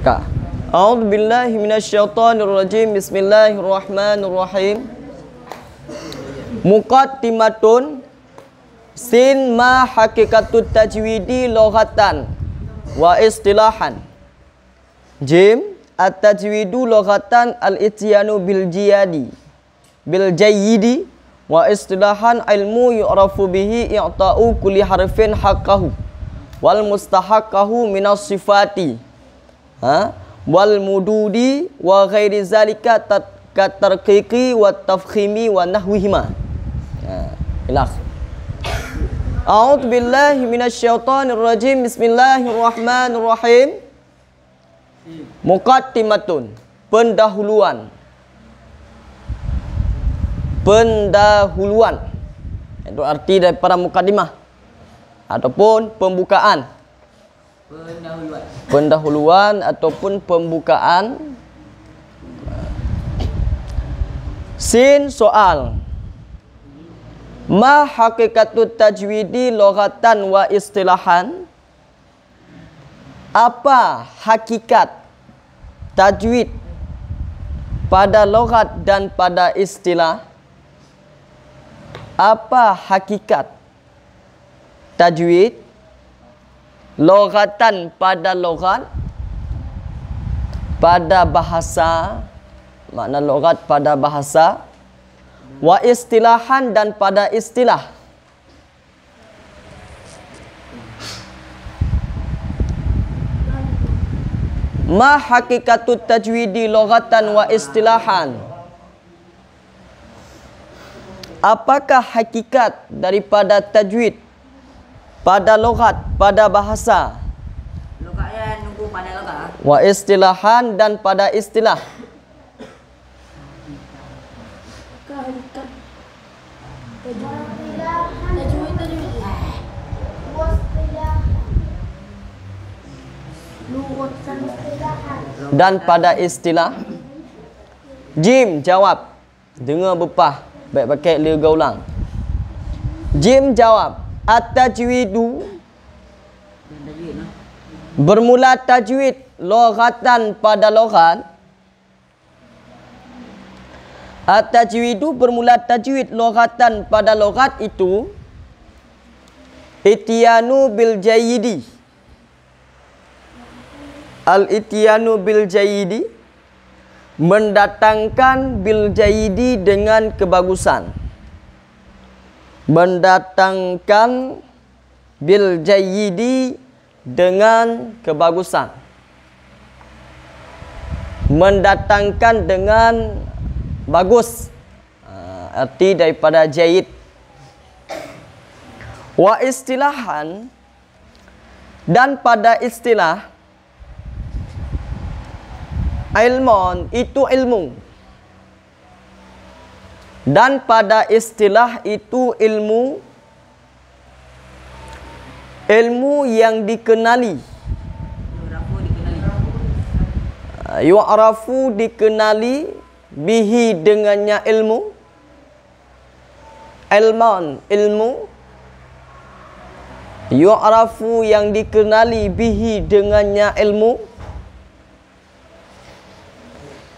Kak. A'udzu billahi minasyaitonir rajim. Bismillahirrahmanirrahim. Muqaddimatun sin ma hakikatut tajwidi lughatan wa istilahan. Jim at-tajwidu lughatan al-ityanu bil jayyidi wa istilahan ilmu yu'rafu bihi i'ta'u kulli harfin haqqahu wal mustahaqqahu minas sifati wal mududi wa ghairi zalika katarqiqi wa tafkhimi wa nahwihima. Ilah. A'udzu billahi minasyaitonir rajim. Bismillahirrahmanirrahim. Muqaddimatun, pendahuluan. Pendahuluan itu arti daripada muqaddimah ataupun pembukaan. Pendahuluan ataupun pembukaan. Sin soal. Ma hakikatut tajwidi lughatan wa istilahan. Apa hakikat tajwid pada lughat dan pada istilah? Apa hakikat tajwid lughatan pada lughat, pada bahasa, makna lughat pada bahasa, wa istilahan dan pada istilah. Ma hakikatut tajwidi lughatan wa istilahan. Apakah hakikat daripada tajwid pada lughat, pada bahasa, wa istilahan dan pada istilah? Dan pada istilah. Jim jawab. Dengar bepah. Baik pakai lega ulang. Jim jawab. At-tajwidu, bermula tajwid lughatan pada lughat. At-tajwidu, bermula tajwid lughatan pada lughat itu ityanu bil jayyidi. Al-ityanu bil jayyidi, mendatangkan bil jayyidi dengan kebagusan. Mendatangkan bil jayyidi dengan kebagusan. Mendatangkan dengan bagus. Arti daripada jayyid. Wa istilahan, dan pada istilah. Ilmun, itu ilmu. Dan pada istilah itu ilmu. Ilmu yang dikenali. Yu'rafu, dikenali. Bihi, dengannya ilmu. Ilmun, ilmu. Yu'rafu, yang dikenali. Bihi, dengannya ilmu.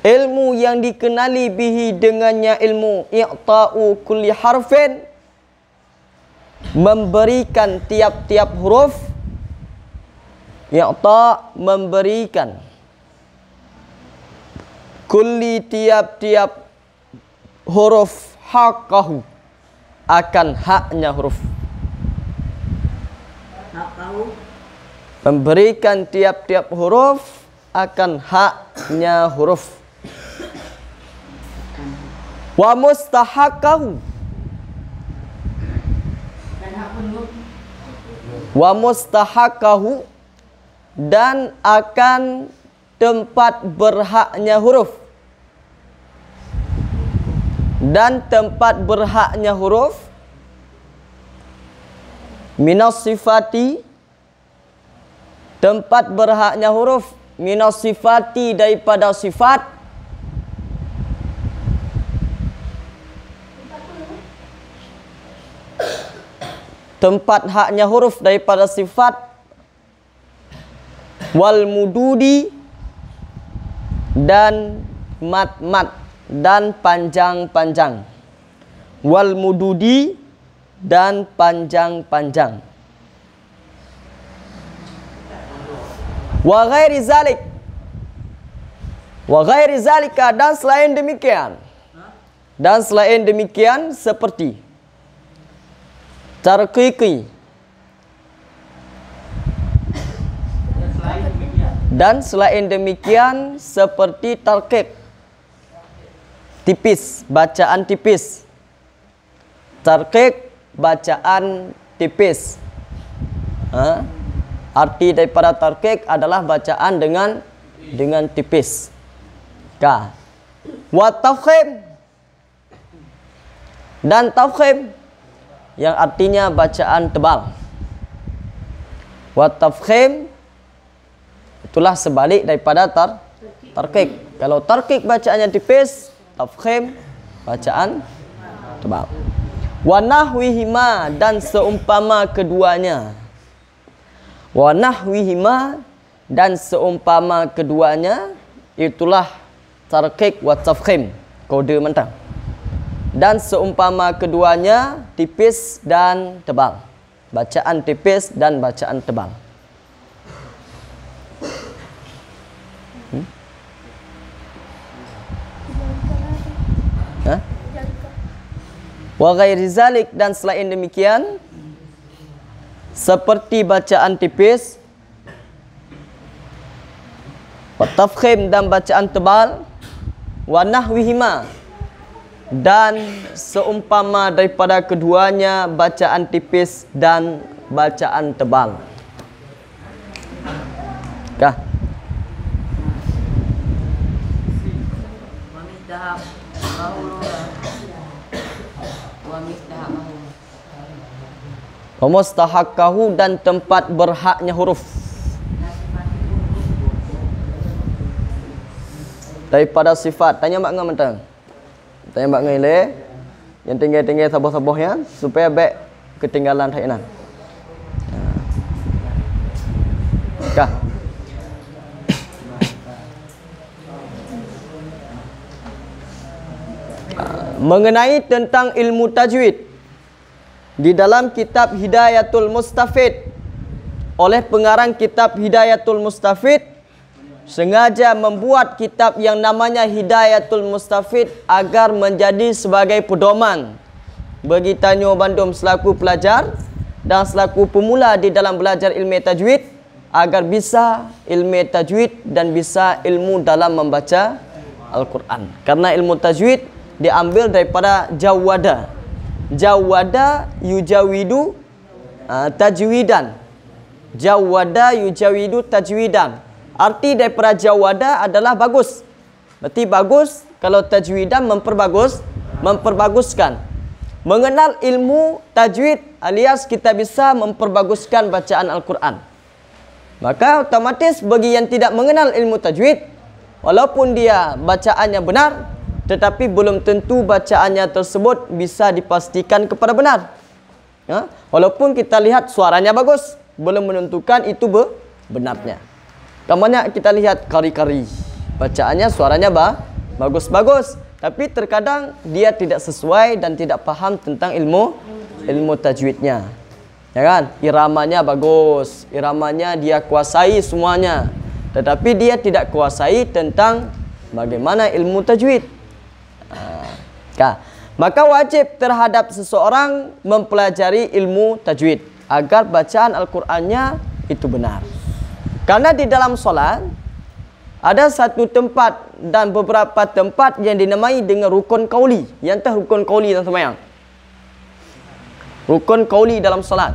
Ilmu yang dikenali bihi, dengannya ilmu. I'ta'u kulli harfin, memberikan tiap-tiap huruf. I'ta', memberikan. Kulli, tiap-tiap huruf. Haqqahu, akan haknya huruf. Memberikan tiap-tiap huruf akan haknya huruf. Wa mustahaqqahu, wa mustahaqqahu, dan akan tempat berhaknya huruf. Dan tempat berhaknya huruf. Minas sifati, tempat berhaknya huruf. Minas sifati, daripada sifat. Tempat haknya huruf daripada sifat. Wal mududi, dan mat-mat dan panjang-panjang. Wal mududi dan panjang-panjang. Wa ghairi zalik. Wa ghairi zalika, dan selain demikian. Dan selain demikian seperti tarqiqi. Dan selain demikian seperti tarqiq. Tipis, bacaan tipis. Tarqiq, bacaan tipis. Arti daripada tarqiq adalah bacaan dengan tipis. Wa tafkhim, dan tafkhim yang artinya bacaan tebal. Wa tafkhim itulah sebalik daripada tarqiq. Kalau tarqiq bacaannya tipis, tafkhim bacaan tebal. Wa nahwihima, dan seumpama keduanya. Wa nahwihima, dan seumpama keduanya, itulah tarqiq wa tafkhim, kode mentang. Dan seumpama keduanya, tipis dan tebal. Bacaan tipis dan bacaan tebal. Wa ghairi zalik, dan selain demikian seperti bacaan tipis, wa tafkhim, dan bacaan tebal, wa nahwihima, dan seumpama daripada keduanya, bacaan tipis dan bacaan tebal. Kah? Wa mustahaqahu, dan tempat berhaknya huruf. Daripada sifat, tanya mak ngam mentang. Tanya mak ngile yang tinggal-tinggal saboh-sabohnya supaya baik ketinggalan thainan. Kah? Mengenai tentang ilmu tajwid, di dalam kitab Hidayatul Mustafid, oleh pengarang kitab Hidayatul Mustafid sengaja membuat kitab yang namanya Hidayatul Mustafid agar menjadi sebagai pedoman bagi Tanjung Bandung selaku pelajar dan selaku pemula di dalam belajar ilmu tajwid, agar bisa ilmu tajwid dan bisa ilmu dalam membaca Al-Quran. Karena ilmu tajwid diambil daripada jawada. Jawada yujawidu tajwidan. Jawada yujawidu tajwidan. Arti daripada jawada adalah bagus. Berarti bagus. Kalau tajwidan memperbaguskan. Mengenal ilmu tajwid alias kita bisa memperbaguskan bacaan Al-Quran. Maka otomatis bagi yang tidak mengenal ilmu tajwid, walaupun dia bacaannya benar, tetapi belum tentu bacaannya tersebut bisa dipastikan kepada benar. Walaupun kita lihat suaranya bagus, belum menentukan itu benarnya. Kamarnya kita lihat kari-kari, bacaannya suaranya bagus-bagus, tapi terkadang dia tidak sesuai dan tidak paham tentang ilmu tajwidnya. Ya kan? Iramanya bagus, iramanya dia kuasai semuanya, tetapi dia tidak kuasai tentang bagaimana ilmu tajwid. Maka wajib terhadap seseorang mempelajari ilmu tajwid agar bacaan Al-Qurannya itu benar. Karena di dalam solat ada satu tempat dan beberapa tempat yang dinamai dengan rukun qauli. Yang entah rukun qauli dalam sembahyang. Rukun qauli dalam solat.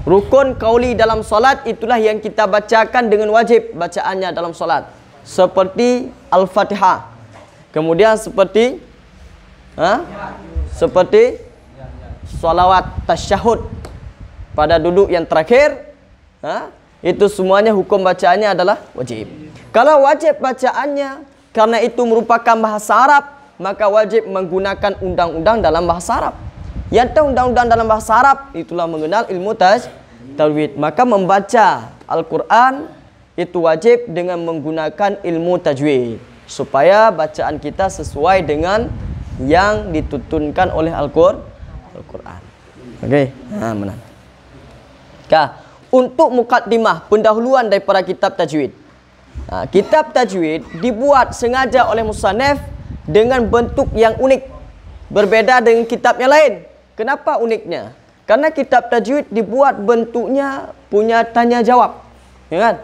Rukun qauli dalam solat itulah yang kita bacakan dengan wajib bacaannya dalam solat. Seperti Al-Fatihah. Kemudian seperti salawat tasyahud pada duduk yang terakhir, itu semuanya hukum bacaannya adalah wajib. Kalau wajib bacaannya karena itu merupakan bahasa Arab, maka wajib menggunakan undang-undang dalam bahasa Arab. Yang undang-undang dalam bahasa Arab itulah mengenal ilmu tajwid. Maka membaca Al-Quran itu wajib dengan menggunakan ilmu tajwid supaya bacaan kita sesuai dengan yang dituntunkan oleh Al-Quran. Okey, benar. Untuk mukaddimah, pendahuluan daripada kitab tajwid. Kitab tajwid dibuat sengaja oleh musannaf dengan bentuk yang unik, berbeda dengan kitab yang lain. Kenapa uniknya? Karena kitab tajwid dibuat bentuknya punya tanya jawab, ya kan?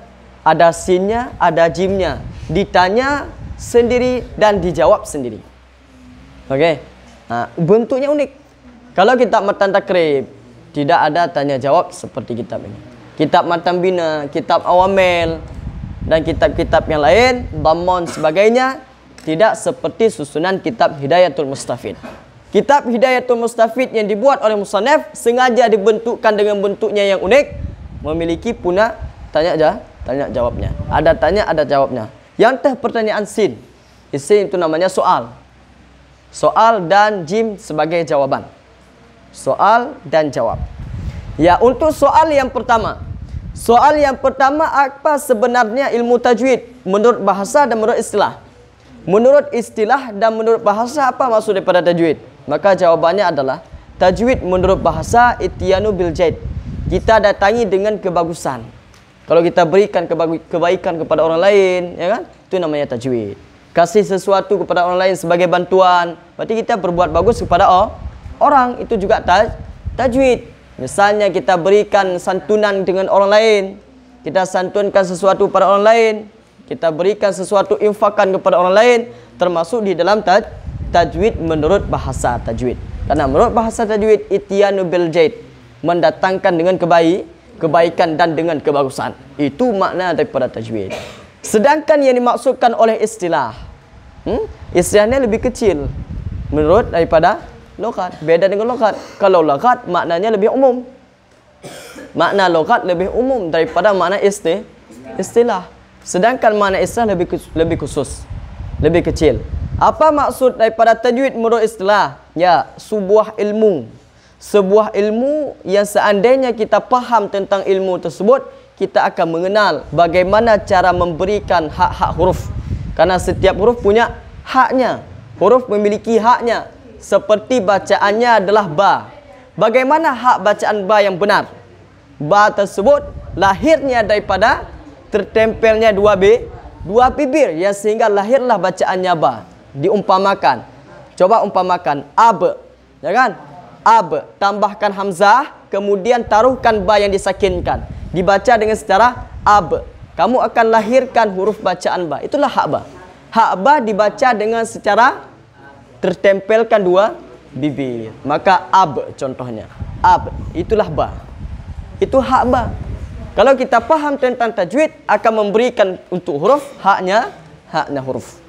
Ada sinnya, ada jimnya, ditanya sendiri dan dijawab sendiri. Okey, bentuknya unik. Kalau kitab matan takrib tidak ada tanya jawab seperti kitab ini. Kitab matan bina, kitab awamil dan kitab-kitab yang lain, Dhammon sebagainya, tidak seperti susunan kitab Hidayatul Mustafid. Kitab Hidayatul Mustafid yang dibuat oleh musannaf sengaja dibentukkan dengan bentuknya yang unik, memiliki puna tanya jawabnya. Ada tanya, ada jawabnya. Yang teh pertanyaan sin. Sin itu namanya soal. Soal dan jim sebagai jawaban. Soal dan jawab. Ya, untuk soal yang pertama. Soal yang pertama, apa sebenarnya ilmu tajwid menurut bahasa dan menurut istilah? Menurut istilah dan menurut bahasa, apa maksud daripada tajwid? Maka jawabannya adalah tajwid menurut bahasa ityanu bil jaid. Kita datangi dengan kebagusan. Kalau kita berikan kebaikan kepada orang lain, ya kan? Itu namanya tajwid. Kasih sesuatu kepada orang lain sebagai bantuan, berarti kita berbuat bagus kepada orang, itu juga tajwid. Misalnya kita berikan santunan dengan orang lain, kita santunkan sesuatu pada orang lain, kita berikan sesuatu infakan kepada orang lain, termasuk di dalam tajwid menurut bahasa tajwid. Karena menurut bahasa tajwid ityanu bil jaid, mendatangkan dengan kebaikan dan dengan kebagusan. Itu makna daripada tajwid. Sedangkan yang dimaksudkan oleh istilah, istilahnya lebih kecil menurut daripada logat. Beda dengan logat. Kalau logat maknanya lebih umum. Makna logat lebih umum daripada makna istilah. Sedangkan makna istilah lebih khusus, lebih kecil. Apa maksud daripada tajwid menurut istilah? Ya, sebuah ilmu. Sebuah ilmu yang seandainya kita faham tentang ilmu tersebut, kita akan mengenal bagaimana cara memberikan hak-hak huruf. Karena setiap huruf punya haknya. Huruf memiliki haknya. Seperti bacaannya adalah ba. Bagaimana hak bacaan ba yang benar? Ba tersebut lahirnya daripada tertempelnya dua bibir, ya, sehingga lahirlah bacaannya ba. Diumpamakan. Coba umpamakan ab, ya kan? Ab, tambahkan hamzah, kemudian taruhkan ba yang disakinkan. Dibaca dengan secara ab. Kamu akan lahirkan huruf bacaan ba. Itulah hak ba. Hak ba dibaca dengan secara tertempelkan dua bibir. Maka ab contohnya. Ab, itulah ba. Itu hak ba. Kalau kita paham tentang tajwid, akan memberikan untuk huruf haknya huruf.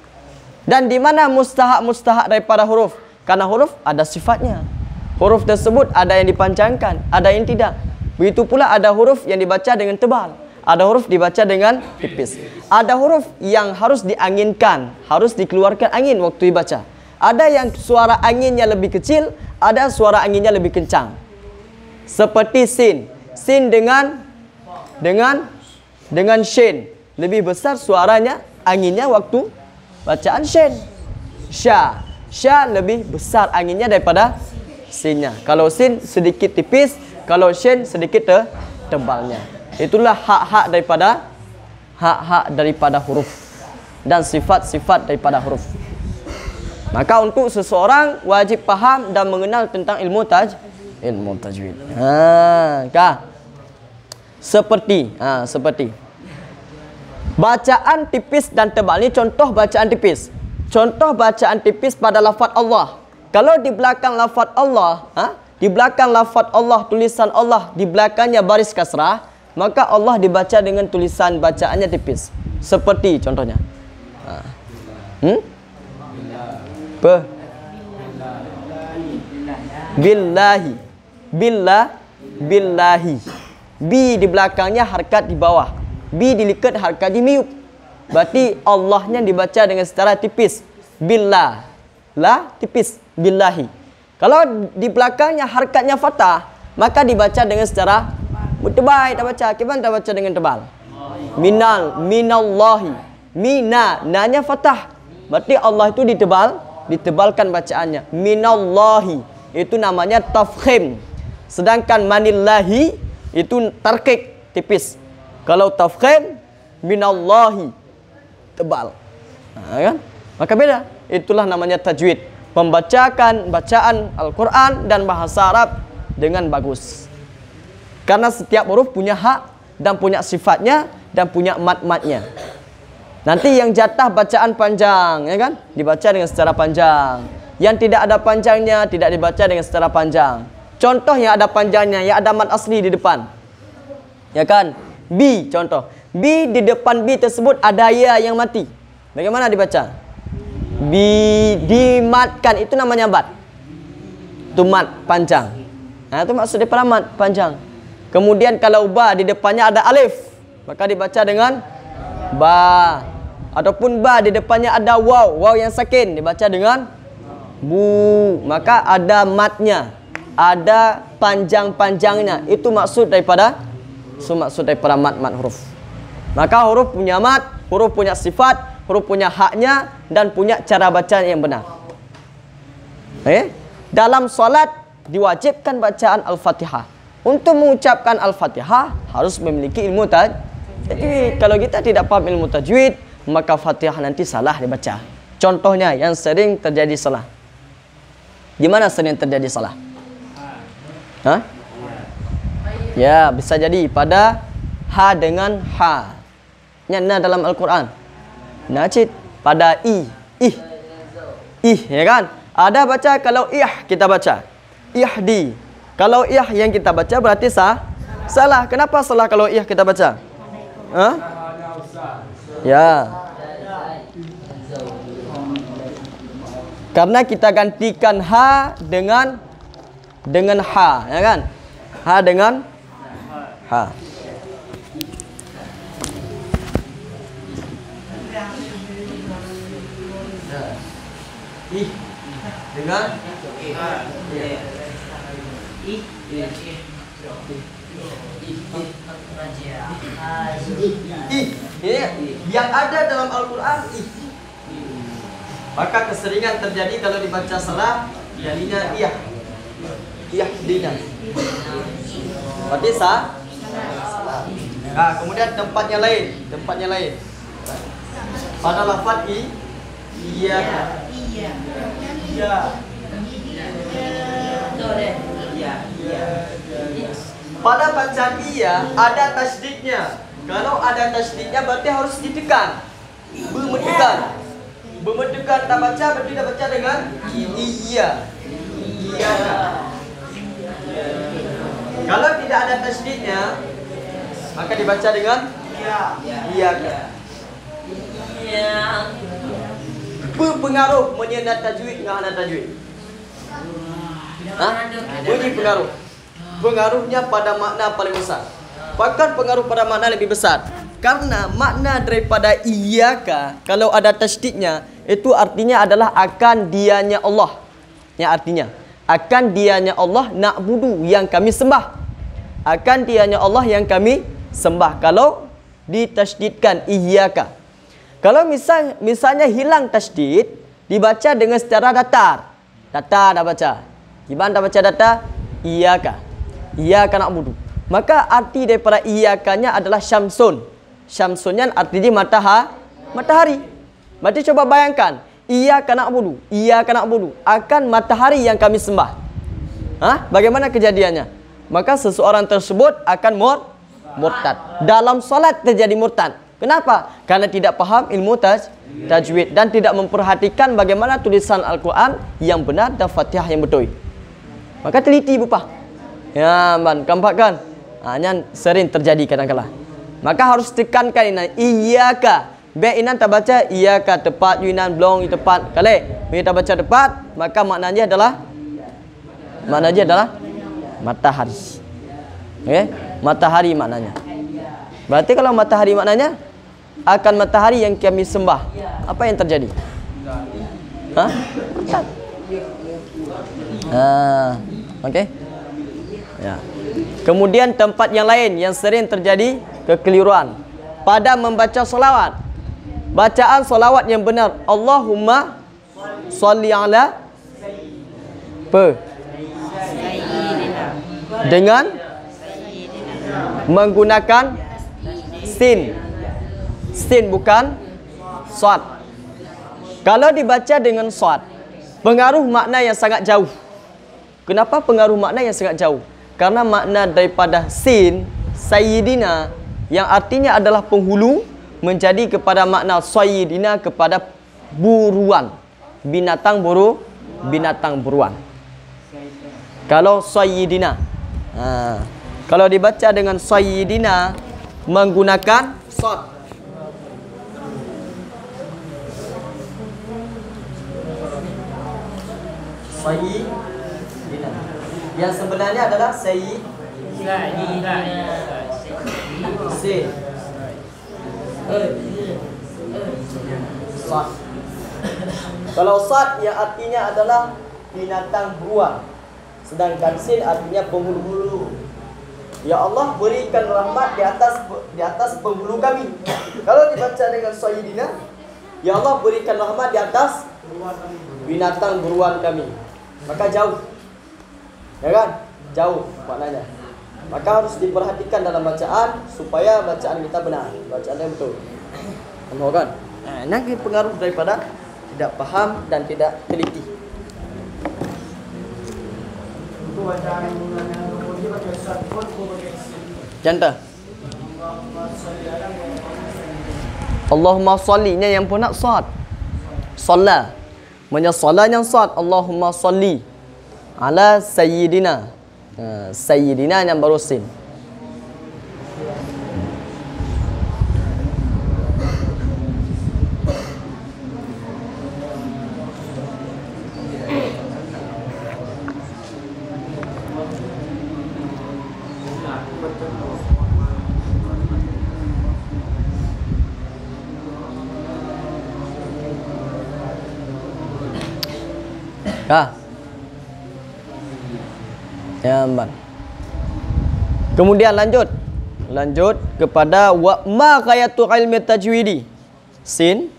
Dan di mana mustahak daripada huruf? Karena huruf ada sifatnya. Huruf tersebut ada yang dipanjangkan, ada yang tidak. Begitu pula ada huruf yang dibaca dengan tebal, ada huruf dibaca dengan tipis. Ada huruf yang harus dianginkan, harus dikeluarkan angin waktu dibaca. Ada yang suara anginnya lebih kecil, ada suara anginnya lebih kencang. Seperti sin. Sin dengan shin. Lebih besar suaranya, anginnya waktu bacaan shin. Sya. Sya lebih besar anginnya daripada sinnya. Kalau sin sedikit tipis, kalau shin sedikit tebalnya. Itulah hak-hak daripada huruf dan sifat-sifat daripada huruf. Maka untuk seseorang wajib paham dan mengenal tentang ilmu tajwid. Seperti bacaan tipis dan tebal. Ini contoh bacaan tipis. Contoh bacaan tipis pada lafaz Allah. Kalau di belakang lafaz Allah, di belakang lafaz Allah, tulisan Allah, di belakangnya baris kasrah, maka Allah dibaca dengan tulisan bacaannya tipis. Seperti contohnya. Billahi. Billahi. Bi di belakangnya harkat di bawah. Bi dilikat harkat di miup. Berarti Allahnya dibaca dengan secara tipis. Billah. La tipis. Billahi. Kalau di belakangnya harkatnya fathah, maka dibaca dengan secara tebal. Tak baca. Kita tak baca dengan tebal. Minallahi. Mina, nanya fathah. Berarti Allah itu ditebalkan bacaannya. Minallahi. Itu namanya tafkhim. Sedangkan manillahi itu tarkik, tipis. Kalau tafkhim, minallahi, tebal. Kan? Maka beda. Itulah namanya tajwid. Membacakan bacaan Al-Quran dan bahasa Arab dengan bagus. Karena setiap huruf punya hak dan punya sifatnya dan punya mat-matnya. Nanti yang jatah bacaan panjang, ya kan? Dibaca dengan secara panjang. Yang tidak ada panjangnya tidak dibaca dengan secara panjang. Contoh yang ada panjangnya, yang ada mat asli di depan. Ya kan? B contoh. B di depan B tersebut ada ya yang mati. Bagaimana dibaca? B dimatkan, itu namanya mat. Itu mat panjang. Nah, itu maksud daripada mat panjang. Kemudian kalau ba di depannya ada alif, maka dibaca dengan ba. Ataupun ba di depannya ada waw, waw yang sakin, dibaca dengan bu. Maka ada matnya, ada panjang-panjangnya. Itu maksud daripada mat huruf. Maka huruf punya mat, huruf punya sifat, huruf punya haknya dan punya cara baca yang benar. Dalam solat diwajibkan bacaan Al-Fatihah. Untuk mengucapkan Al-Fatihah harus memiliki ilmu tajwid. Kalau kita tidak paham ilmu tajwid, maka Fatihah nanti salah dibaca. Contohnya yang sering terjadi salah. Gimana sering terjadi salah? Hah? Ya, bisa jadi pada ha dengan ha. Nyana dalam Al-Quran. Najid pada ih, ya kan? Ada baca kalau ih kita baca. Ihdi. Kalau ih yang kita baca berarti salah. Kenapa salah kalau ih kita baca? Hah? Ya. Karena kita gantikan ha dengan ha, ya kan? Ha dengan ha. Ih dengan yang ada dalam Al-Quran ih. Maka keseringan terjadi kalau dibaca salah jadinya iya. Iya dina. Berarti salah. Nah, kemudian tempatnya lain. Pada lafaz iya. Pada bacaan iya ada tasydidnya. Kalau ada tasydidnya berarti harus ditekan. Bermetekan tak baca berarti dah baca dengan iya. Kalau tidak ada tasydidnya maka dibaca dengan iya. Berpengaruh menyenat tajwid dengan anak tajwid. Bunyi pengaruh. Pengaruhnya pada makna paling besar. Bahkan pengaruh pada makna lebih besar. Karena makna daripada iyyaka kalau ada tasydidnya itu artinya adalah akan dianya Allah. Yang artinya akan dianya Allah na'budu yang kami sembah. Akan dianya Allah yang kami sembah. Kalau ditasydidkan iyyaka. Kalau misalnya hilang tasydid dibaca dengan secara datar. Datar dah baca. Gimana dah baca datar? Iyyaka. Iyyaka na'budu. Maka arti daripada iyyakanya adalah syamsun. Syamsunnya artinya matahari. Berarti coba bayangkan, iyyaka na'budu akan matahari yang kami sembah. Bagaimana kejadiannya? Maka seseorang tersebut akan murtad. Dalam salat terjadi murtad. Kenapa? Karena tidak paham ilmu tajwid dan tidak memperhatikan bagaimana tulisan Al-Quran yang benar dan Fatihah yang betul. Maka teliti bupa. Ya, nampak kan? Yang sering terjadi kadang-kadang. Maka harus tekankan ini iyyaka. Baik inan tak baca iyyaka tepat, yunan blong tepat. Kalau kita baca tepat, maka maknanya adalah matahari. Okey? Matahari maknanya. Berarti kalau matahari maknanya akan matahari yang kami sembah. Apa yang terjadi? Okey? Ya. Kemudian tempat yang lain yang sering terjadi kekeliruan. pada membaca solawat. Bacaan solawat yang benar, Allahumma sholli ala dengan menggunakan sin. Sin bukan shad. Kalau dibaca dengan shad, pengaruh makna yang sangat jauh. Kenapa pengaruh makna yang sangat jauh? Karena makna daripada sin, sayyidina, yang artinya adalah penghulu, menjadi kepada makna sayyidina, kepada buruan, binatang buruan. Kalau sayyidina, kalau dibaca dengan sayyidina menggunakan shad, sayyidina, yang sebenarnya adalah sayyidina. Sad. Kalau sad yang artinya adalah binatang buruan, sedangkan sin artinya penghulu. Ya Allah, berikan rahmat di atas penghulu kami. Kalau dibaca dengan sayyidina, ya Allah, berikan rahmat di atas binatang buruan kami, maka jauh, ya kan? Jauh maknanya. Maka harus diperhatikan dalam bacaan supaya bacaan kita benar, bacaannya betul. Tahu kan? Nanti pengaruh daripada tidak paham dan tidak teliti. Contoh, Allahumma sholli, ni yang pun nak shad. Shalla, menyasala yang shad. Allahumma sholli ala sayyidina. Sayyidina yang baru sin. Ya, Mbak. Kemudian lanjut kepada wa ma qayatu ilmi tajwidi. Sin.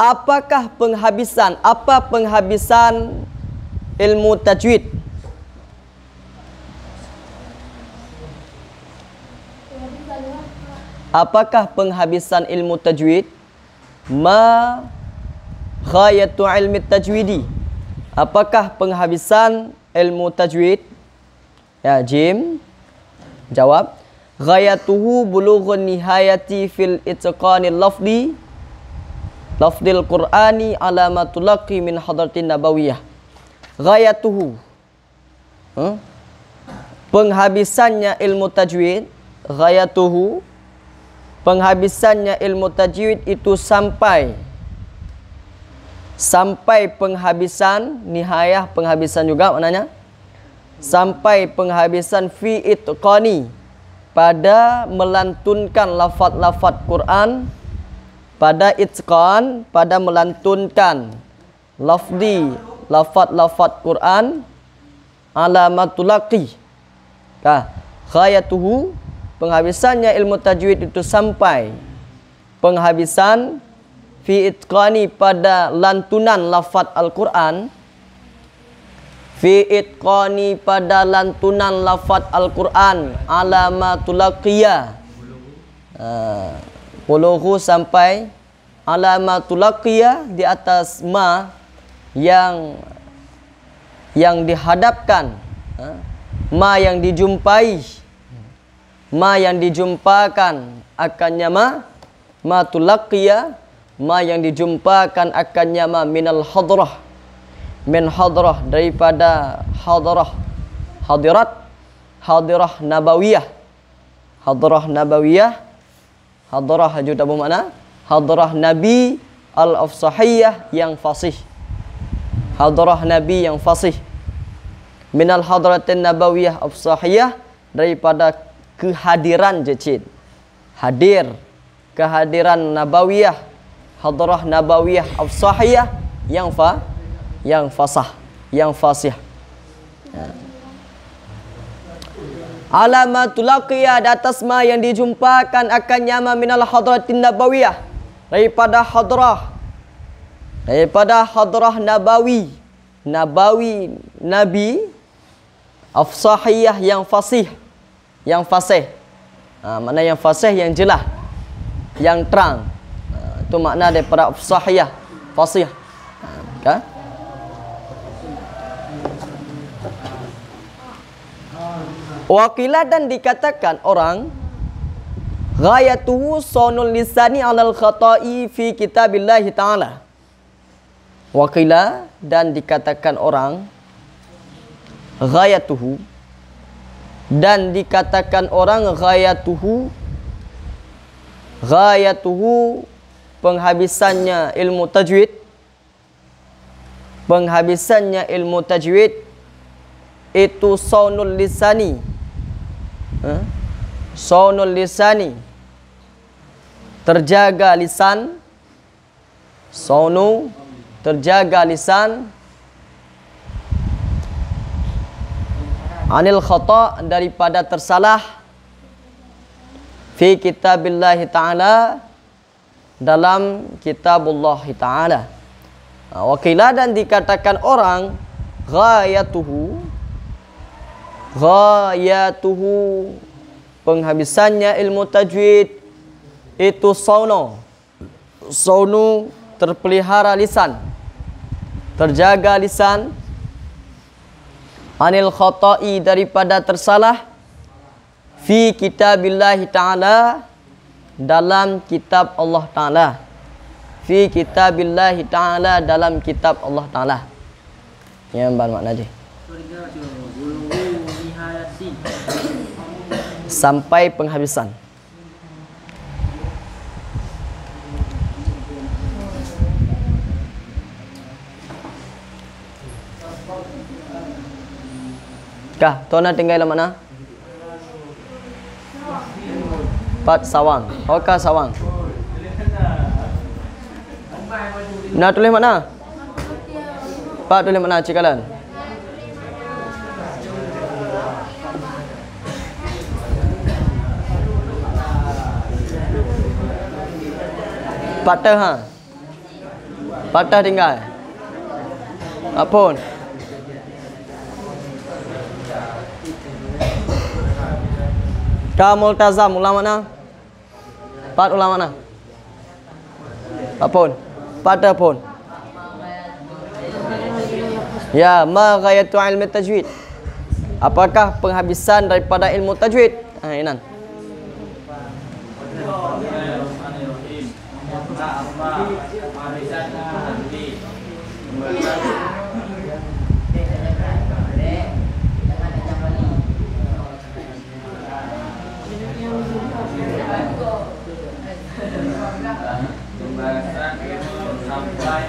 Apa penghabisan ilmu tajwid? Apakah penghabisan ilmu tajwid? Ma ghayatu ilmi tajwidi. Apakah penghabisan ilmu tajwid? Ya, Jim jawab, ghayatuhu bulughun nihayati fil itqanil lafdil qur'ani alamatul laqi min hadratin nabawiyah. Ghayatuhu, penghabisannya ilmu tajwid. Ghayatuhu, penghabisannya ilmu tajwid itu sampai penghabisan. Nihayah penghabisan juga maknanya. Sampai penghabisan fi itqani, pada melantunkan lafaz-lafaz Quran. Pada itqan, pada melantunkan lafaz-lafaz Quran. Alamatul laqi. Ghayatuhu, penghabisannya ilmu tajwid itu sampai penghabisan fi itqani, pada lantunan lafaz Al-Quran. Fi itqani, pada lantunan lafaz Al-Quran. Alamatul laqiyah, bulughu sampai alamatul laqiyah, di atas ma yang dihadapkan, ma yang dijumpai, ma yang dijumpakan akannya ma tulaqiyah, ma yang dijumpakan akannya ma minal hadrah, min hadrah, daripada hadrah, hadirah nabawiyah. Hadrah nabawiyah, hadrah juga bermakna hadrah nabi al-afsahiyah, yang fasih. Hadrah nabi yang fasih. Minal hadratin nabawiyah afsahiyah, daripada kehadiran jecid, hadir, kehadiran nabawiyah, hadrah nabawiyah afsahiyah, yang fasah, yang fasih. Alamatul laqiyah, di atas ma yang dijumpakan akannya ma minal hadratin nabawiyah, daripada hadrah nabawi, nabi afsahiyah, yang fasih, makna yang fasih, yang jelas, yang terang. Itu makna daripada afsahiyah, fasih. Kan? Waqilah, dan dikatakan orang ghayatuhu sawnul lisani alal khata'i fi kitabillahi ta'ala. Waqilah, dan dikatakan orang ghayatuhu, dan dikatakan orang ghayatuhu penghabisannya ilmu tajwid itu sawnul lisani, terjaga lisan, terjaga lisan, anil khata', daripada tersalah, fi kitabillahi ta'ala, dalam kitabullah ta'ala. Waqilah, dan dikatakan orang ghayatuhu penghabisannya ilmu tajwid itu saunu, terpelihara lisan, terjaga lisan, anil khata'i, daripada tersalah, fi kitabillahi ta'ala, dalam kitab Allah Ta'ala, fi kitabillahi ta'ala, dalam kitab Allah Ta'ala. Yang bermakna je sampai penghabisan. Kah, tuan nak tinggal mana? Pat Sawang. Okah Sawang. Nak tulis mana? Pak tulis mana cikalan? Patah ha? Patah tinggal. Apun? Ka multazam ulang mana? Pat ulang mana? Apun? Patah pun. Ya, ma ghayatu ilmi tajwid. Apakah penghabisan daripada ilmu tajwid? Inan. Sampai